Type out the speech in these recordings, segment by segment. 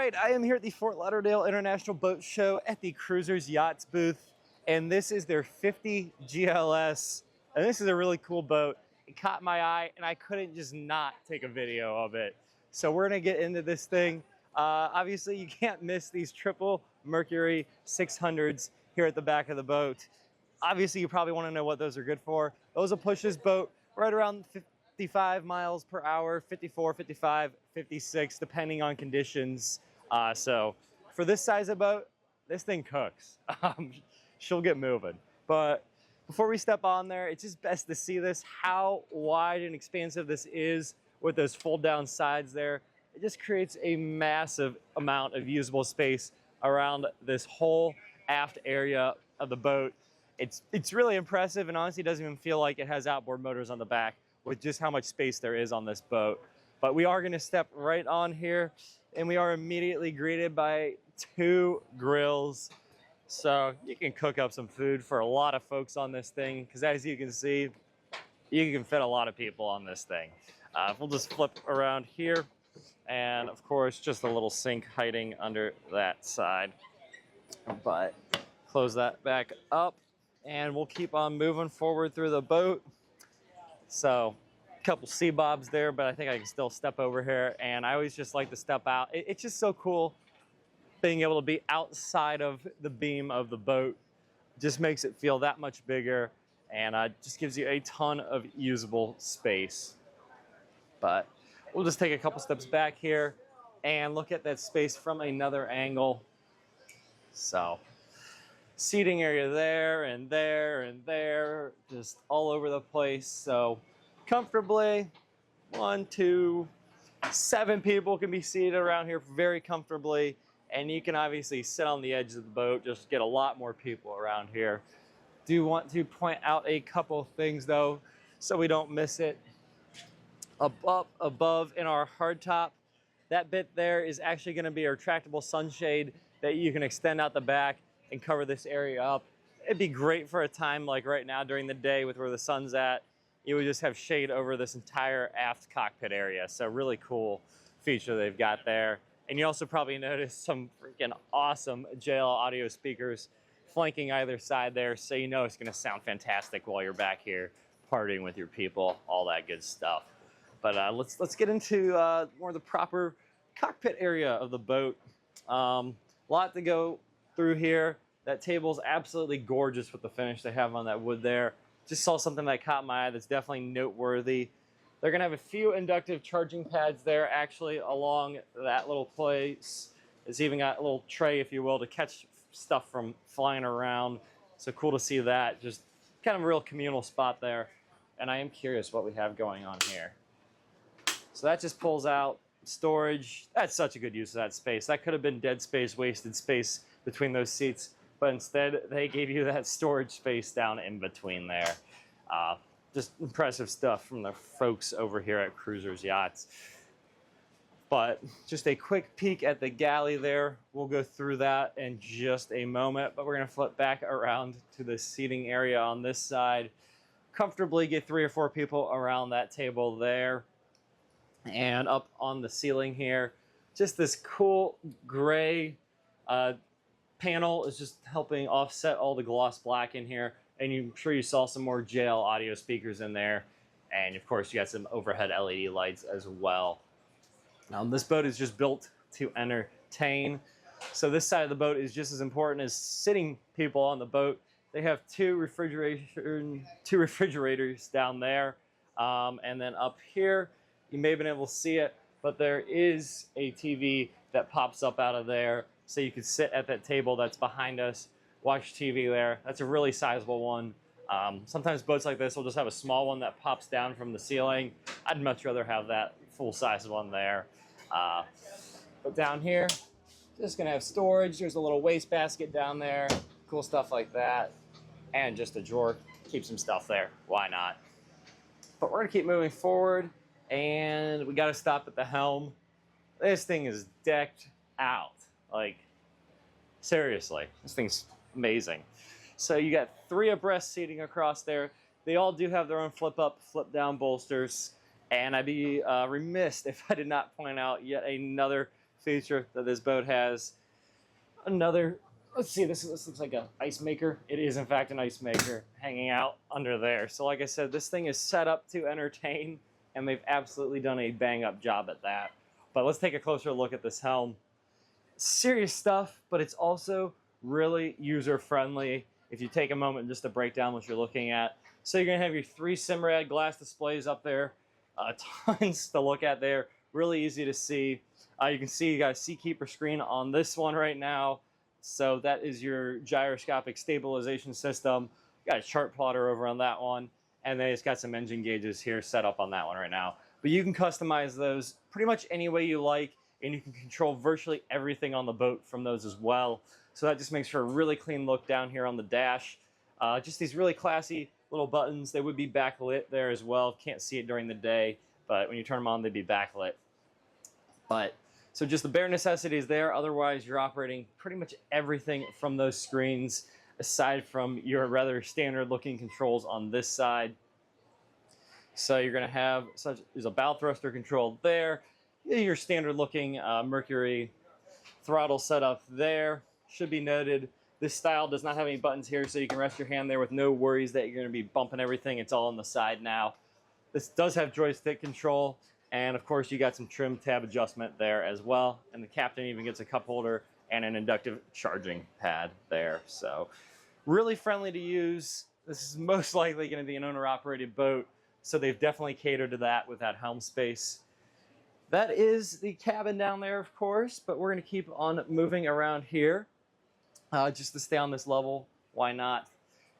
right, I am here at the Fort Lauderdale International Boat Show at the Cruisers Yachts booth, and this is their 50 GLS, and this is a really cool boat. It caught my eye, and I couldn't just not take a video of it. So we're gonna get into this thing. Obviously, you can't miss these triple Mercury 600s here at the back of the boat. Obviously, you probably wanna know what those are good for. Those will push this boat right around 55 miles per hour, 54, 55, 56, depending on conditions. So for this size of boat, this thing cooks. She'll get moving. But before we step on there, it's just best to see this, how wide and expansive this is with those fold down sides there. It just creates a massive amount of usable space around this whole aft area of the boat. It's really impressive, and honestly doesn't even feel like it has outboard motors on the back with just how much space there is on this boat. But we are gonna step right on here, and we are immediately greeted by 2 grills. So you can cook up some food for a lot of folks on this thing, because as you can see, you can fit a lot of people on this thing. We'll just flip around here, and of course, just a little sink hiding under that side. But close that back up, and we'll keep on moving forward through the boat. So a couple sea bobs there, but I think I can still step over here, and I always just like to step out. It's just so cool being able to be outside of the beam of the boat. Just makes it feel that much bigger, and just gives you a ton of usable space. But we'll just take a couple steps back here and look at that space from another angle. So seating area there and there and there, just all over the place. So comfortably, 1, 2, 7 people can be seated around here very comfortably. And you can obviously sit on the edge of the boat, just get a lot more people around here. Do want to point out a couple things though, so we don't miss it. Above in our hardtop, that bit there is actually gonna be a retractable sunshade that you can extend out the back and cover this area up. It'd be great for a time like right now during the day with where the sun's at. You would just have shade over this entire aft cockpit area. So really cool feature they've got there. And you also probably noticed some freaking awesome JL audio speakers flanking either side there. So you know it's gonna sound fantastic while you're back here partying with your people, all that good stuff. But let's get into more of the proper cockpit area of the boat. Lot to go through here. That table's absolutely gorgeous with the finish they have on that wood there. Just saw something that caught my eye that's definitely noteworthy. They're gonna have a few inductive charging pads there actually along that little place. It's even got a little tray, if you will, to catch stuff from flying around. So cool to see that. Just kind of a real communal spot there. And I am curious what we have going on here. So that just pulls out storage. That's such a good use of that space. That could have been dead space, wasted space between those seats, but instead they gave you that storage space down in between there. Just impressive stuff from the folks over here at Cruisers Yachts. But just a quick peek at the galley there. We'll go through that in just a moment, but we're gonna flip back around to the seating area on this side. Comfortably get 3 or 4 people around that table there. And up on the ceiling here, just this cool gray panel is just helping offset all the gloss black in here. And I'm sure you saw some more JL audio speakers in there. And of course you got some overhead LED lights as well. This boat is just built to entertain. So this side of the boat is just as important as sitting people on the boat. They have 2 refrigerators down there. And then up here, you may have been able to see it, but there is a TV that pops up out of there. So you can sit at that table that's behind us, watch TV there. That's a really sizable one. Sometimes boats like this will just have a small one that pops down from the ceiling. I'd much rather have that full-size one there. But down here, just gonna have storage. There's a little wastebasket down there, cool stuff like that. And just a drawer, keep some stuff there, why not? But we're gonna keep moving forward, and we gotta stop at the helm. This thing is decked out. Like, seriously, this thing's amazing. So you got 3 abreast seating across there. They all do have their own flip up, flip down bolsters. And I'd be remiss if I did not point out yet another feature that this boat has. Another, let's see, this looks like an ice maker. It is in fact an ice maker hanging out under there. So like I said, this thing is set up to entertain, and they've absolutely done a bang up job at that. But let's take a closer look at this helm. Serious stuff, but it's also really user friendly if you take a moment just to break down what you're looking at. So you're gonna have your 3 Simrad glass displays up there, tons to look at there, really easy to see. You can see you got a Seakeeper screen on this one right now. So that is your gyroscopic stabilization system. You got a chart plotter over on that one, and then it's got some engine gauges here set up on that one right now. But you can customize those pretty much any way you like, and you can control virtually everything on the boat from those as well. So that just makes for a really clean look down here on the dash. Just these really classy little buttons. They would be backlit there as well. Can't see it during the day, but when you turn them on, they'd be backlit. But so just the bare necessities there. Otherwise, you're operating pretty much everything from those screens, aside from your rather standard looking controls on this side. So you're going to have there's a bow thruster control there. Your standard looking Mercury throttle setup there. Should be noted, this style does not have any buttons here, so you can rest your hand there with no worries that you're going to be bumping everything. It's all on the side now. This does have joystick control, and of course you got some trim tab adjustment there as well. And the captain even gets a cup holder and an inductive charging pad there. So really friendly to use. This is most likely going to be an owner-operated boat, so they've definitely catered to that with that helm space. That is the cabin down there, of course, but we're going to keep on moving around here just to stay on this level. Why not?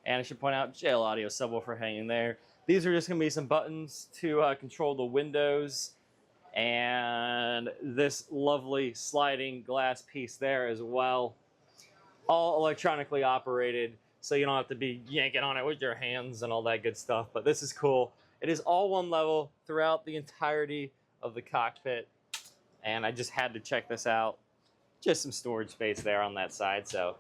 And I should point out, JL Audio subwoofer hanging there. These are just going to be some buttons to control the windows, and this lovely sliding glass piece there as well. All electronically operated, so you don't have to be yanking on it with your hands and all that good stuff. But this is cool. It is all one level throughout the entirety of the cockpit, and I just had to check this out. Just some storage space there on that side, so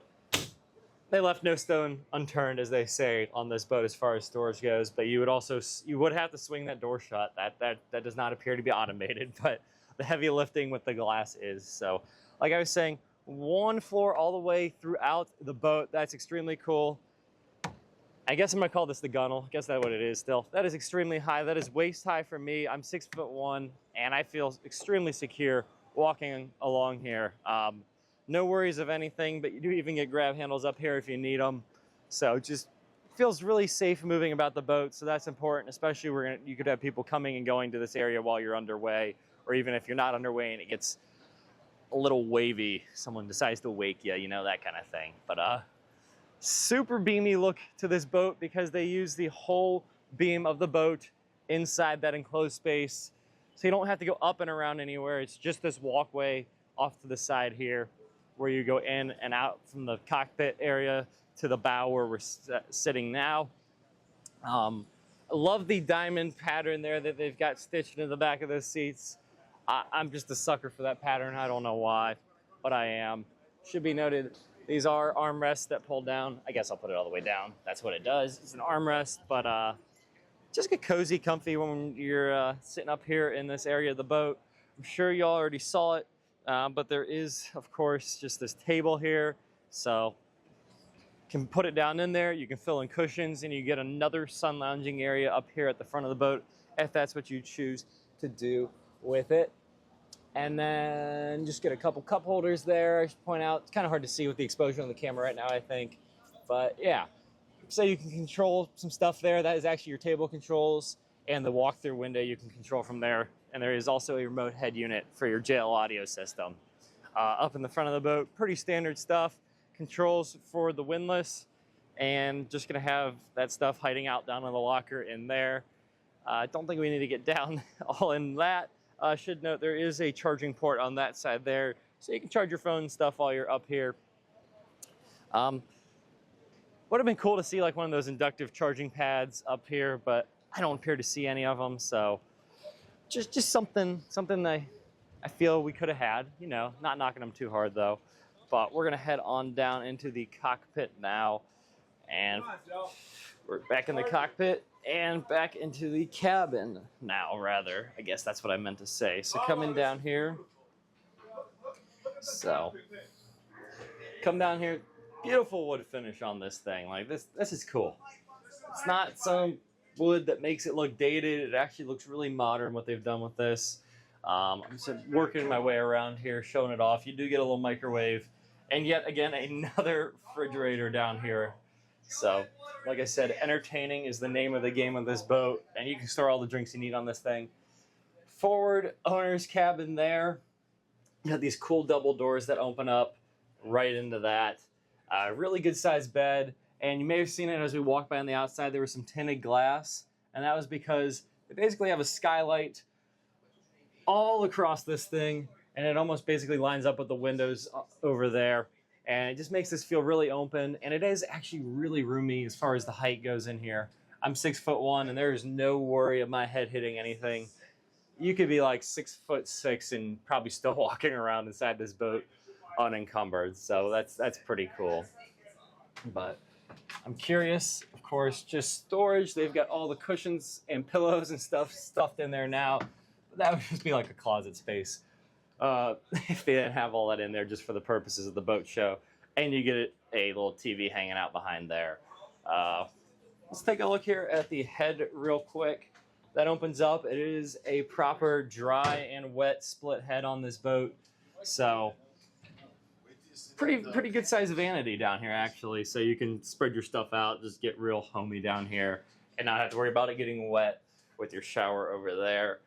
they left no stone unturned, as they say, on this boat as far as storage goes. But you would have to swing that door shut. That does not appear to be automated, but the heavy lifting with the glass is. So like I was saying, one floor all the way throughout the boat. That's extremely cool. I guess I'm gonna call this the gunnel. I guess that's what it is still. That is extremely high. That is waist high for me. I'm 6'1", and I feel extremely secure walking along here. No worries of anything, but you do even get grab handles up here if you need them. So it just feels really safe moving about the boat. So that's important, especially you could have people coming and going to this area while you're underway, or even if you're not underway and it gets a little wavy, someone decides to wake you, you know, that kind of thing. But super beamy look to this boat because they use the whole beam of the boat inside that enclosed space. So you don't have to go up and around anywhere. It's just this walkway off to the side here where you go in and out from the cockpit area to the bow where we're sitting now. I love the diamond pattern there that they've got stitched into the back of those seats. I'm just a sucker for that pattern. I don't know why, but I am. Should be noted, these are armrests that pull down. I guess I'll put it all the way down. That's what it does. It's an armrest, but just get cozy, comfy when you're sitting up here in this area of the boat. I'm sure you all already saw it, but there is, of course, just this table here. So you can put it down in there. You can fill in cushions, and you get another sun lounging area up here at the front of the boat if that's what you choose to do with it. And then just get a couple cup holders there. I should point out, it's kind of hard to see with the exposure on the camera right now, I think. But yeah, so you can control some stuff there. That is actually your table controls, and the walk-through window you can control from there. And there is also a remote head unit for your JL audio system. Up in the front of the boat, pretty standard stuff. Controls for the windlass, and just gonna have that stuff hiding out down in the locker in there. I don't think we need to get down all in that. Should note there is a charging port on that side there, so you can charge your phone and stuff while you're up here. Would have been cool to see like one of those inductive charging pads up here, but I don't appear to see any of them. So just something I feel we could have had. You know, not knocking them too hard though. But we're gonna head on down into the cockpit now, and we're back in the cockpit. And back into the cabin now, rather. I guess that's what I meant to say. So coming down here, So come down here, beautiful wood finish on this thing. Like this is cool. It's not some wood that makes it look dated. It actually looks really modern what they've done with this. I'm just working my way around here, showing it off. You do get a little microwave, and yet again another refrigerator down here. So, like I said, entertaining is the name of the game of this boat, and you can store all the drinks you need on this thing. Forward owner's cabin there. You got these cool double doors that open up right into that. Really good sized bed, and you may have seen it as we walked by on the outside. There was some tinted glass, and that was because they basically have a skylight all across this thing, and it almost basically lines up with the windows over there. And it just makes this feel really open, and it is actually really roomy as far as the height goes in here. I'm 6'1", and there is no worry of my head hitting anything. You could be like 6'6" and probably still walking around inside this boat unencumbered. So that's pretty cool. But I'm curious, of course, just storage. They've got all the cushions and pillows and stuff stuffed in there now. That would just be like a closet space. If they didn't have all that in there just for the purposes of the boat show. And you get a little TV hanging out behind there. Let's take a look here at the head real quick. That opens up. It is a proper dry and wet split head on this boat. So pretty good size vanity down here actually. So you can spread your stuff out, just get real homey down here and not have to worry about it getting wet with your shower over there.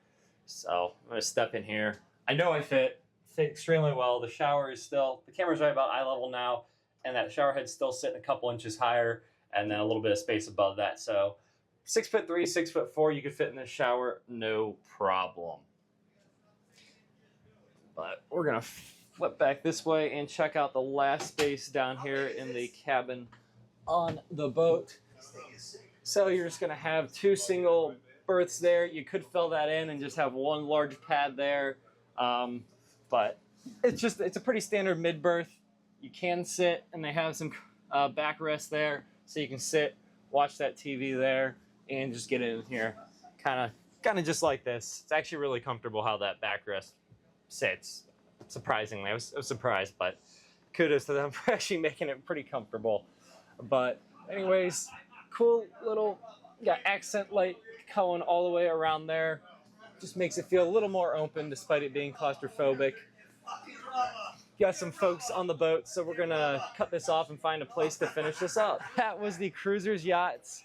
So I'm gonna step in here. I know I fit extremely well. The shower is still, the camera's right about eye level now, and that shower head's still sitting a couple inches higher, and then a little bit of space above that. So 6'3", 6'4", you could fit in this shower, no problem. But we're gonna flip back this way and check out the last space down here in the cabin on the boat. So you're just gonna have two single berths there. You could fill that in and just have one large pad there. But it's a pretty standard mid berth. You can sit, and they have some backrest there, so you can sit, watch that TV there, and just get in here, kind of just like this. It's actually really comfortable how that backrest sits. Surprisingly, I was surprised, but kudos to them for actually making it pretty comfortable. But anyways, cool little accent light going all the way around there. Just makes it feel a little more open despite it being claustrophobic. Got some folks on the boat, so we're gonna cut this off and find a place to finish this up. That was the Cruisers Yachts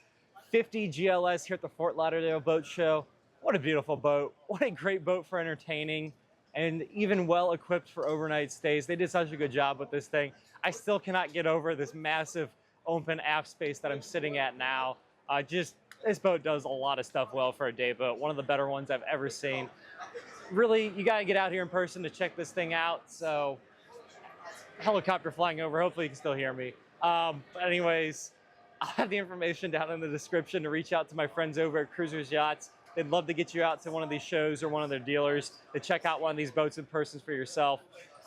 50 GLS here at the Fort Lauderdale Boat Show. What a beautiful boat. What a great boat for entertaining, and even well equipped for overnight stays. They did such a good job with this thing. I still cannot get over this massive open aft space that I'm sitting at now. This boat does a lot of stuff well for a day boat. One of the better ones I've ever seen. Really, you gotta get out here in person to check this thing out. So, helicopter flying over, hopefully you can still hear me. But anyways, I'll have the information down in the description to reach out to my friends over at Cruisers Yachts. They'd love to get you out to one of these shows or one of their dealers to check out one of these boats in person for yourself.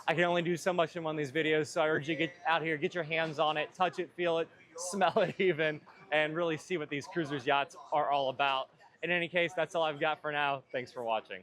I can only do so much in one of these videos, so I urge you to get out here, get your hands on it, touch it, feel it, smell it even, and really see what these Cruisers Yachts are all about. In any case, that's all I've got for now. Thanks for watching.